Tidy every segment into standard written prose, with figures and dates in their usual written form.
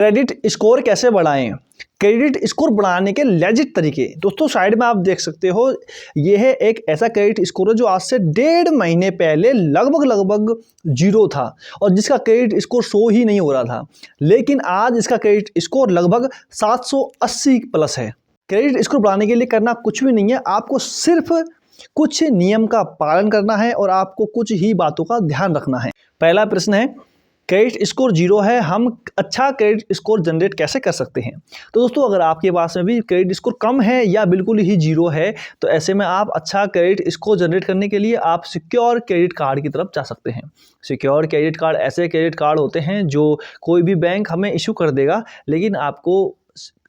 Credit score कैसे बढ़ाएं? Credit score बढ़ाने के लेजिट तरीके दोस्तों साइड में आप देख सकते हो। ये है एक ऐसा क्रेडिट स्कोर है जो आज से 1.5 महीने पहले लगभग जीरो था और जिसका क्रेडिट स्कोर शो ही नहीं हो रहा था, लेकिन आज इसका क्रेडिट स्कोर लगभग 780 प्लस है। क्रेडिट स्कोर बढ़ाने के लिए करना कुछ भी नहीं है, आपको सिर्फ कुछ नियम का पालन करना है और आपको कुछ ही बातों का ध्यान रखना है। पहला प्रश्न है, क्रेडिट स्कोर जीरो है, हम अच्छा क्रेडिट स्कोर जनरेट कैसे कर सकते हैं? तो दोस्तों अगर आपके पास में भी क्रेडिट स्कोर कम है या बिल्कुल ही जीरो है, तो ऐसे में आप अच्छा क्रेडिट स्कोर जनरेट करने के लिए आप सिक्योर क्रेडिट कार्ड की तरफ जा सकते हैं। सिक्योर क्रेडिट कार्ड ऐसे क्रेडिट कार्ड होते हैं जो कोई भी बैंक हमें इशू कर देगा, लेकिन आपको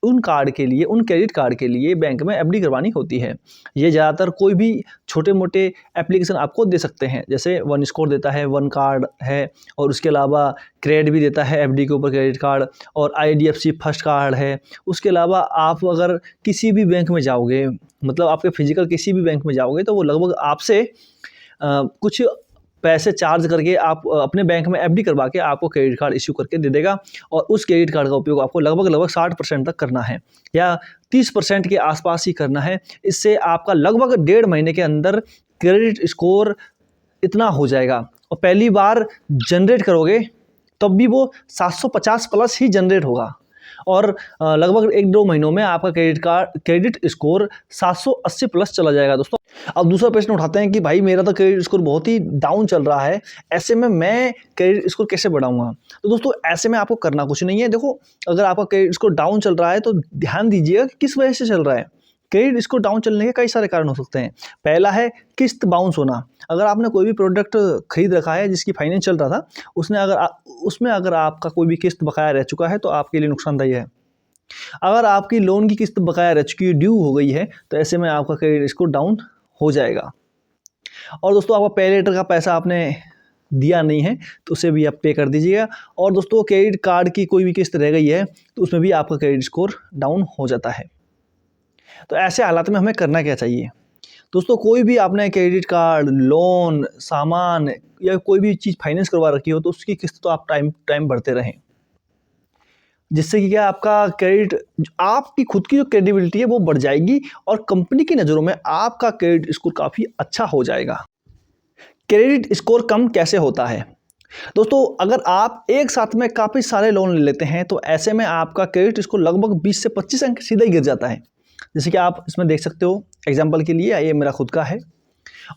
उन क्रेडिट कार्ड के लिए बैंक में एफडी करवानी होती है। ये ज़्यादातर कोई भी छोटे मोटे एप्लीकेशन आपको दे सकते हैं, जैसे वन स्कोर देता है, वन कार्ड है, और उसके अलावा क्रेडिट भी देता है एफडी के ऊपर क्रेडिट कार्ड, और IDFC फर्स्ट कार्ड है। उसके अलावा आप अगर किसी भी बैंक में जाओगे, मतलब आपके फिजिकल किसी भी बैंक में जाओगे, तो वो लगभग आपसे कुछ पैसे चार्ज करके आप अपने बैंक में एफडी करवा के आपको क्रेडिट कार्ड इश्यू करके दे देगा, और उस क्रेडिट कार्ड का उपयोग आपको लगभग 60% तक करना है या 30% के आसपास ही करना है। इससे आपका लगभग 1.5 महीने के अंदर क्रेडिट स्कोर इतना हो जाएगा, और पहली बार जनरेट करोगे तब भी वो 750 प्लस ही जनरेट होगा, और लगभग 1-2 महीनों में आपका क्रेडिट स्कोर 780 प्लस चला जाएगा दोस्तों। अब दूसरा प्रश्न उठाते हैं कि भाई मेरा तो क्रेडिट स्कोर बहुत ही डाउन चल रहा है, ऐसे में मैं क्रेडिट स्कोर कैसे बढ़ाऊंगा? तो दोस्तों ऐसे में आपको करना कुछ नहीं है। देखो, अगर आपका क्रेडिट स्कोर डाउन चल रहा है तो ध्यान दीजिएगा कि किस वजह से चल रहा है। क्रेडिट स्कोर डाउन चलने के कई सारे कारण हो सकते हैं। पहला है किस्त बाउंस होना। अगर आपने कोई भी प्रोडक्ट खरीद रखा है जिसकी फाइनेंस चल रहा था, उसमें अगर आपका कोई भी किस्त बकाया रह चुका है तो आपके लिए नुकसानदायी है। अगर आपकी लोन की किस्त बकाया रह चुकी है, ड्यू हो गई है, तो ऐसे में आपका क्रेडिट स्कोर डाउन हो जाएगा। और दोस्तों आपका पे लेटर का पैसा आपने दिया नहीं है तो उसे भी आप पे कर दीजिएगा। और दोस्तों क्रेडिट कार्ड की कोई भी किस्त रह गई है तो उसमें भी आपका क्रेडिट स्कोर डाउन हो जाता है। तो ऐसे हालात में हमें करना क्या चाहिए? दोस्तों कोई भी आपने क्रेडिट कार्ड, लोन, सामान या कोई भी चीज़ फाइनेंस करवा रखी हो तो उसकी किस्त तो आप टाइम भरते रहें, जिससे कि क्या आपका आपकी खुद की जो क्रेडिबिलिटी है वो बढ़ जाएगी और कंपनी की नज़रों में आपका क्रेडिट स्कोर काफ़ी अच्छा हो जाएगा। क्रेडिट स्कोर कम कैसे होता है? दोस्तों अगर आप एक साथ में काफ़ी सारे लोन ले लेते हैं तो ऐसे में आपका क्रेडिट स्कोर लगभग 20 से 25 अंक सीधा ही गिर जाता है, जैसे कि आप इसमें देख सकते हो। एग्जाम्पल के लिए ये मेरा खुद का है।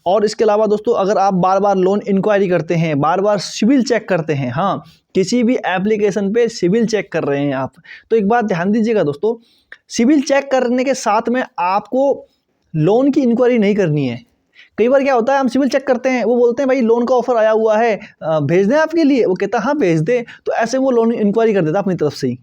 और इसके अलावा दोस्तों अगर आप बार बार लोन इंक्वायरी करते हैं, बार बार सिविल चेक करते हैं, हाँ किसी भी एप्लीकेशन पे सिविल चेक कर रहे हैं आप, तो एक बात ध्यान दीजिएगा दोस्तों, सिविल चेक करने के साथ में आपको लोन की इंक्वायरी नहीं करनी है। कई बार क्या होता है, हम सिविल चेक करते हैं, वो बोलते हैं भाई लोन का ऑफर आया हुआ है, भेज दें आपके लिए, वो कहता है हाँ भेज दें, तो ऐसे वो लोन इंक्वायरी कर देता अपनी तरफ से ही।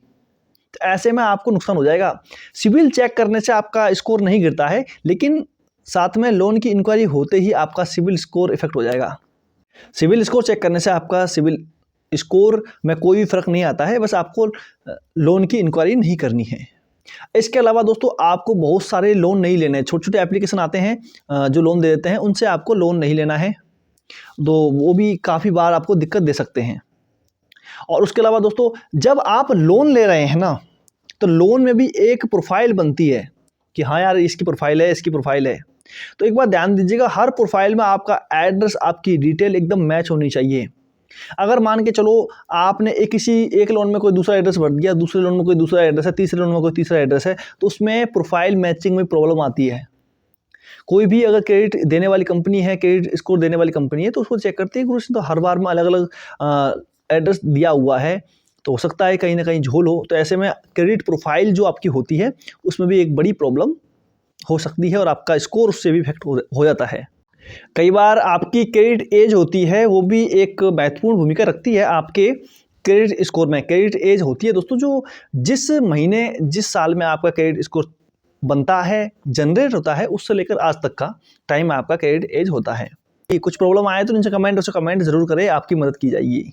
तो ऐसे में आपको नुकसान हो जाएगा। सिविल चेक करने से आपका स्कोर नहीं गिरता है, लेकिन साथ में लोन की इंक्वायरी होते ही आपका सिविल स्कोर इफेक्ट हो जाएगा। सिविल स्कोर चेक करने से आपका सिविल स्कोर में कोई भी फर्क नहीं आता है, बस आपको लोन की इंक्वायरी नहीं करनी है। इसके अलावा दोस्तों आपको बहुत सारे लोन नहीं लेने हैं। छोटे छोटे एप्लीकेशन आते हैं जो लोन दे देते हैं, उनसे आपको लोन नहीं लेना है, तो वो भी काफ़ी बार आपको दिक्कत दे सकते हैं। और उसके अलावा दोस्तों जब आप लोन ले रहे हैं ना, तो लोन में भी एक प्रोफाइल बनती है कि हाँ यार इसकी प्रोफाइल है, इसकी प्रोफाइल है। तो एक बात ध्यान दीजिएगा, हर प्रोफाइल में आपका एड्रेस, आपकी डिटेल एकदम मैच होनी चाहिए। अगर मान के चलो आपने किसी एक लोन में कोई दूसरा एड्रेस भर दिया, दूसरे लोन में कोई दूसरा एड्रेस है, तीसरे लोन में कोई तीसरा एड्रेस है, तो उसमें प्रोफाइल मैचिंग में प्रॉब्लम आती है। कोई भी अगर क्रेडिट देने वाली कंपनी है, क्रेडिट स्कोर देने वाली कंपनी है, तो उसको चेक करते हैं कि उसने तो हर बार में अलग अलग एड्रेस दिया हुआ है, तो हो सकता है कहीं ना कहीं झोल हो। तो ऐसे में क्रेडिट प्रोफाइल जो आपकी होती है उसमें भी एक बड़ी प्रॉब्लम हो सकती है और आपका स्कोर उससे भी इफेक्ट हो जाता है। कई बार आपकी क्रेडिट एज होती है, वो भी एक महत्वपूर्ण भूमिका रखती है आपके क्रेडिट स्कोर में। क्रेडिट एज होती है दोस्तों जो जिस महीने, जिस साल में आपका क्रेडिट स्कोर बनता है, जनरेट होता है, उससे लेकर आज तक का टाइम आपका क्रेडिट एज होता है। कुछ प्रॉब्लम आए तो नीचे कमेंट जरूर करें, आपकी मदद की जाएगी।